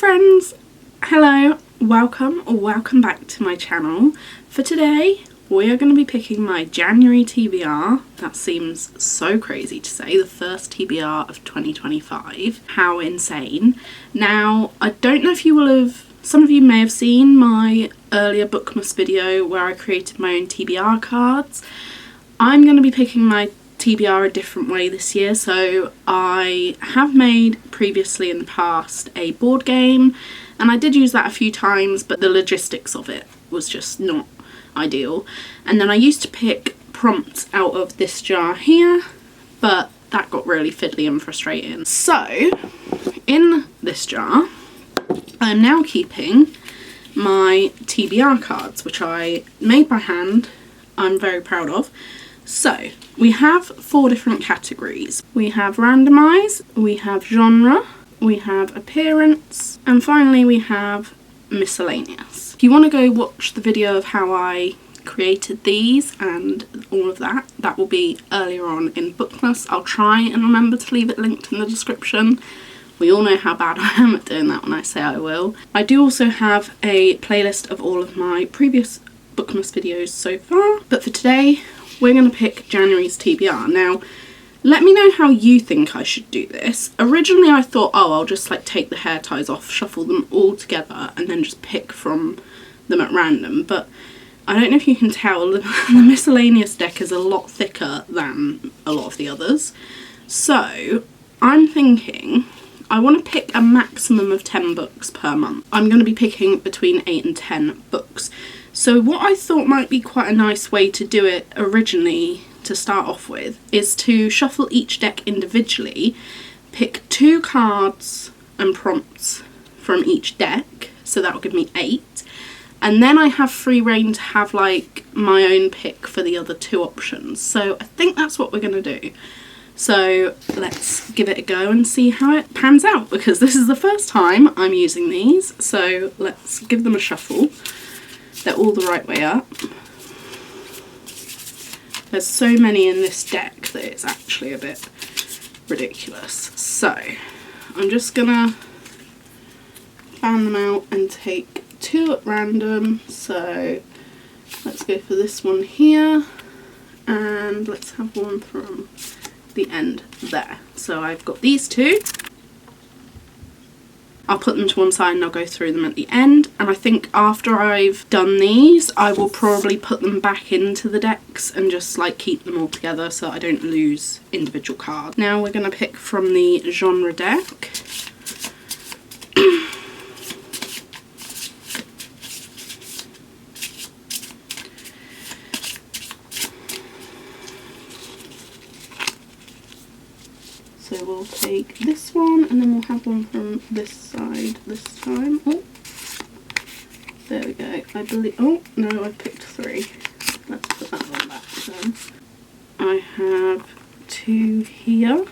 friends, hello, welcome back to my channel. For today we are going to be picking my January TBR. That seems so crazy to say, the first TBR of 2025. How insane. Now, I don't know if you will have, some of you may have seen my earlier Bookmas video where I created my own TBR cards. I'm going to be picking my TBR a different way this year. So I have made previously in the past a board game, and I did use that a few times, but the logistics of it was just not ideal. And then I used to pick prompts out of this jar here, but that got really fiddly and frustrating. So in this jar I am now keeping my TBR cards, which I made by hand. I'm very proud of. So we have 4 different categories. We have randomise, we have genre, we have appearance, and finally we have miscellaneous. If you want to go watch the video of how I created these and all of that, that will be earlier on in Bookmas. I'll try and remember to leave it linked in the description. We all know how bad I am at doing that when I say I will. I do also have a playlist of all of my previous Bookmas videos so far, but for today we're going to pick January's TBR. Now, let me know how you think I should do this. Originally I thought, oh, I'll just like take the hair ties off, shuffle them all together, and then just pick from them at random. But I don't know if you can tell, the miscellaneous deck is a lot thicker than a lot of the others. So I'm thinking I want to pick a maximum of 10 books per month. I'm going to be picking between 8 and 10 books. So what I thought might be quite a nice way to do it originally to start off with is to shuffle each deck individually, pick 2 cards and prompts from each deck, so that will give me 8, and then I have free reign to have like my own pick for the other 2 options. So I think that's what we're going to do. So let's give it a go and see how it pans out, because this is the first time I'm using these, so let's give them a shuffle. They're all the right way up. There's so many in this deck that it's actually a bit ridiculous. So I'm just gonna fan them out and take 2 at random. So let's go for this one here, and let's have one from the end there. So I've got these 2. I'll put them to one side and I'll go through them at the end. And I think after I've done these, I will probably put them back into the decks and just like keep them all together so I don't lose individual cards. Now we're going to pick from the genre deck. So we'll take this one, and then we'll have one from this side this time. Oh, there we go. I believe, oh no, I picked 3. Let's put that one back then. I have 2 here.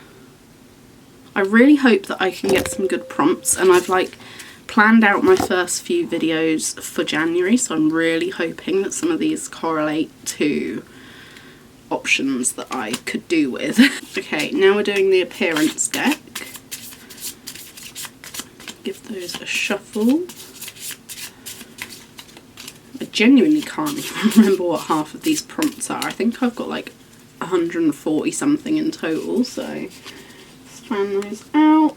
I really hope that I can get some good prompts, and I've like planned out my first few videos for January, so I'm really hoping that some of these correlate to options that I could do with. Okay, now we're doing the appearance deck. Give those a shuffle. I genuinely can't even remember what half of these prompts are. I think I've got like 140 something in total, so let's fan those out.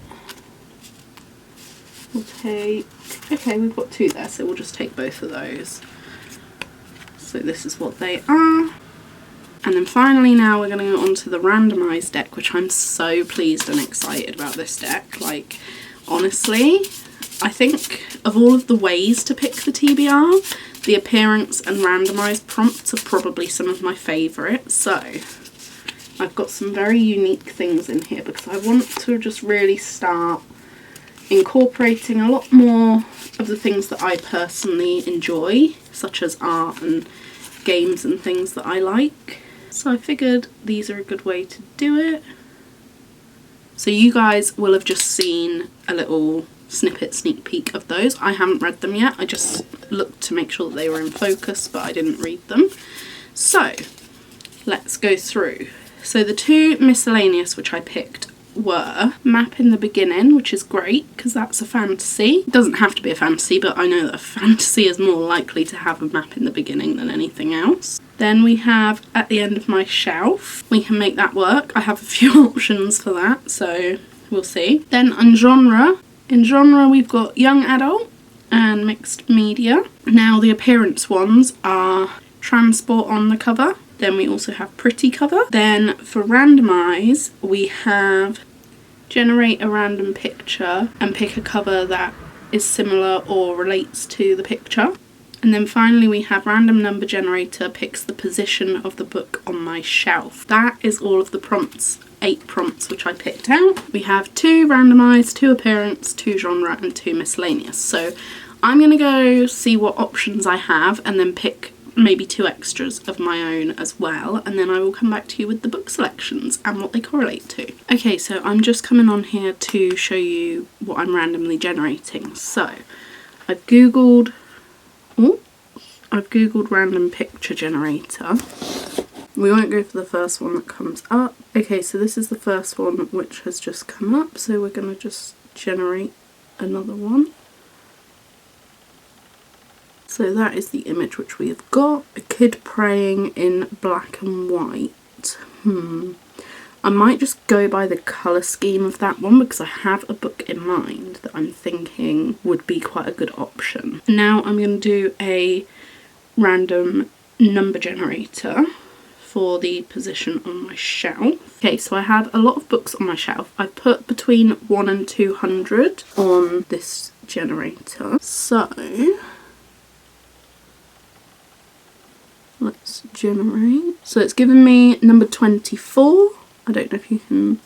We'll take, okay, we've got 2 there, so we'll just take both of those. So this is what they are. And then finally now we're going to go on to the randomised deck, which I'm so pleased and excited about this deck. Like, honestly, I think of all of the ways to pick the TBR, the appearance and randomised prompts are probably some of my favourites. So I've got some very unique things in here because I want to just really start incorporating a lot more of the things that I personally enjoy, such as art and games and things that I like. So I figured these are a good way to do it. So you guys will have just seen a little sneak peek of those. I haven't read them yet. I just looked to make sure that they were in focus, but I didn't read them. So let's go through. So the 2 miscellaneous which I picked were Map in the Beginning, which is great because that's a fantasy. It doesn't have to be a fantasy, but I know that a fantasy is more likely to have a map in the beginning than anything else. Then we have At the End of My Shelf. We can make that work. I have a few options for that, so we'll see. Then in genre we've got young adult and mixed media. Now the appearance ones are transport on the cover. Then we also have pretty cover. Then for randomise, we have generate a random picture and pick a cover that is similar or relates to the picture. And then finally we have random number generator picks the position of the book on my shelf. That is all of the prompts, 8 prompts which I picked out. We have 2 randomise, 2 appearance, 2 genre and 2 miscellaneous. So I'm going to go see what options I have and then pick maybe 2 extras of my own as well, and then I will come back to you with the book selections and what they correlate to. Okay, so I'm just coming on here to show you what I'm randomly generating. So I've googled random picture generator. We won't go for the first one that comes up. Okay, so this is the first one which has just come up, so we're going to just generate another one. So that is the image which we have got. A kid praying in black and white. I might just go by the colour scheme of that one because I have a book in mind that I'm thinking would be quite a good option. Now I'm going to do a random number generator for the position on my shelf. Okay, so I have a lot of books on my shelf. I've put between 1 and 200 on this generator. So let's generate. So it's given me number 24. I don't know if you can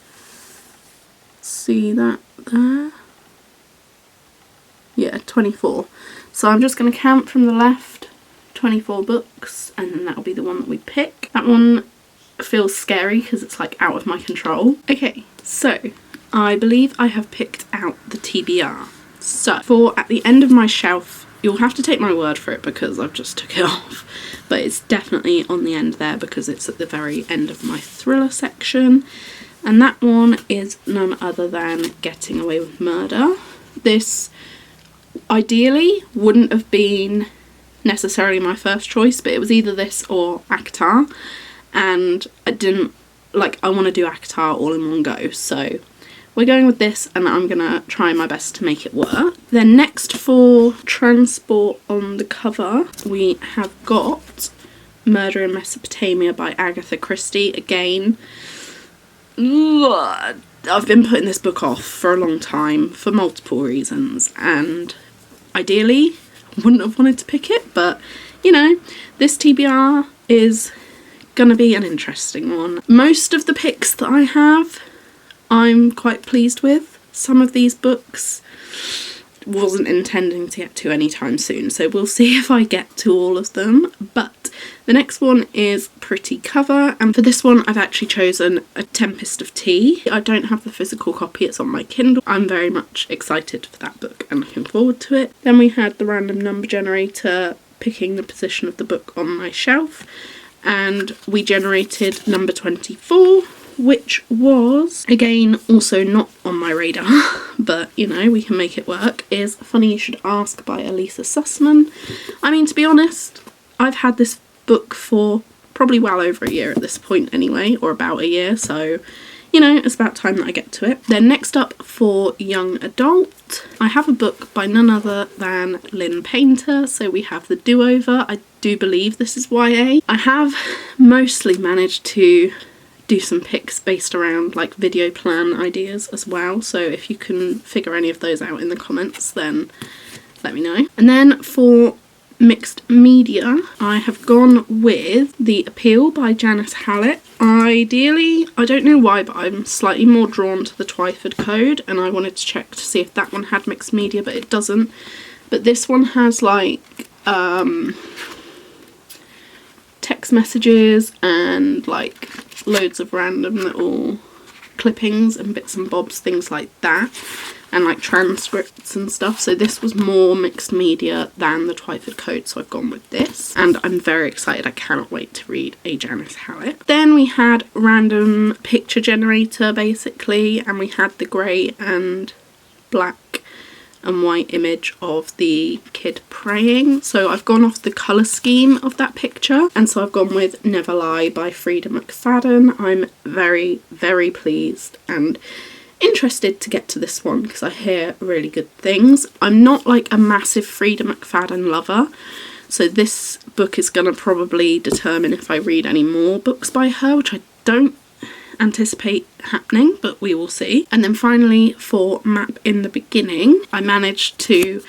see that there. Yeah, 24. So I'm just going to count from the left, 24 books, and then that'll be the one that we pick. That one feels scary because it's like out of my control. Okay, so I believe I have picked out the TBR. So for At the End of My Shelf, you'll have to take my word for it because I've just took it off, but it's definitely on the end there because it's at the very end of my thriller section, and that one is none other than Getting Away with Murder. This ideally wouldn't have been necessarily my first choice, but it was either this or ACOTAR, and I want to do ACOTAR all in one go, so we're going with this and I'm gonna try my best to make it work. Then next for transport on the cover, we have got Murder in Mesopotamia by Agatha Christie. Again, I've been putting this book off for a long time for multiple reasons, and ideally wouldn't have wanted to pick it, but you know, this TBR is gonna be an interesting one. Most of the picks that I have I'm quite pleased with. Some of these books wasn't intending to get to anytime soon, so we'll see if I get to all of them. But the next one is Pretty Cover, and for this one I've actually chosen A Tempest of Tea. I don't have the physical copy, it's on my Kindle. I'm very much excited for that book and looking forward to it. Then we had the random number generator picking the position of the book on my shelf, and we generated number 24, which was, again, also not on my radar, but, you know, we can make it work, is Funny You Should Ask by Elisa Sussman. I mean, to be honest, I've had this book for probably well over a year at this point anyway, or about a year, so, you know, it's about time that I get to it. Then next up for young adult, I have a book by none other than Lynn Painter, so we have The Do-Over. I do believe this is YA. I have mostly managed to do some picks based around like video plan ideas as well, so if you can figure any of those out in the comments then let me know. And then for mixed media I have gone with The Appeal by Janice Hallett. Ideally, I don't know why, but I'm slightly more drawn to the Twyford Code, and I wanted to check to see if that one had mixed media, but it doesn't. But this one has like text messages and like loads of random little clippings and bits and bobs, things like that, and like transcripts and stuff. So this was more mixed media than the Twyford Code, so I've gone with this, and I'm very excited. I cannot wait to read a Janice Hallett. Then we had random picture generator basically, and we had the grey and black and white image of the kid praying. So I've gone off the colour scheme of that picture, and so I've gone with Never Lie by Frida McFadden. I'm very, very pleased and interested to get to this one because I hear really good things. I'm not like a massive Frida McFadden lover, so this book is going to probably determine if I read any more books by her, which I don't anticipate happening, but we will see. And then finally, for Map in the Beginning, I managed to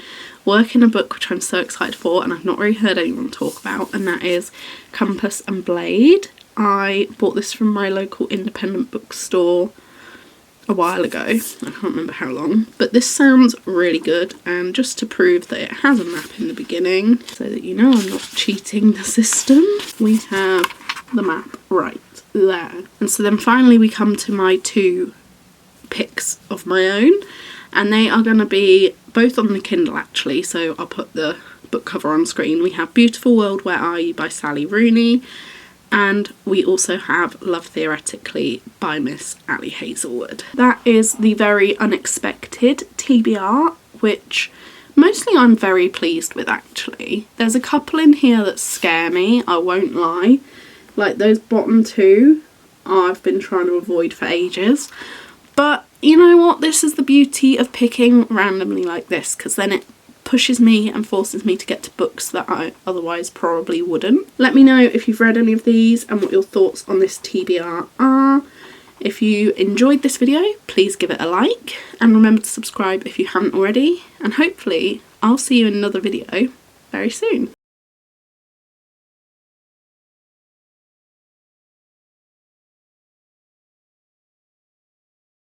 work in a book which I'm so excited for and I've not really heard anyone talk about, and that is Compass and Blade. I bought this from my local independent bookstore a while ago, I can't remember how long, but this sounds really good, and just to prove that it has a map in the beginning so that you know I'm not cheating the system, we have the map right there. And so then finally we come to my two picks of my own, and they are going to be both on the Kindle actually, so I'll put the book cover on screen. We have Beautiful World, Where Are You by Sally Rooney, and we also have Love Theoretically by Miss Ali Hazelwood. That is the very unexpected TBR, which mostly I'm very pleased with actually. There's a couple in here that scare me, I won't lie. Like those bottom two, I've been trying to avoid for ages. But you know what? This is the beauty of picking randomly like this, because then it pushes me and forces me to get to books that I otherwise probably wouldn't. Let me know if you've read any of these and what your thoughts on this TBR are. If you enjoyed this video, please give it a like, and remember to subscribe if you haven't already, and hopefully I'll see you in another video very soon.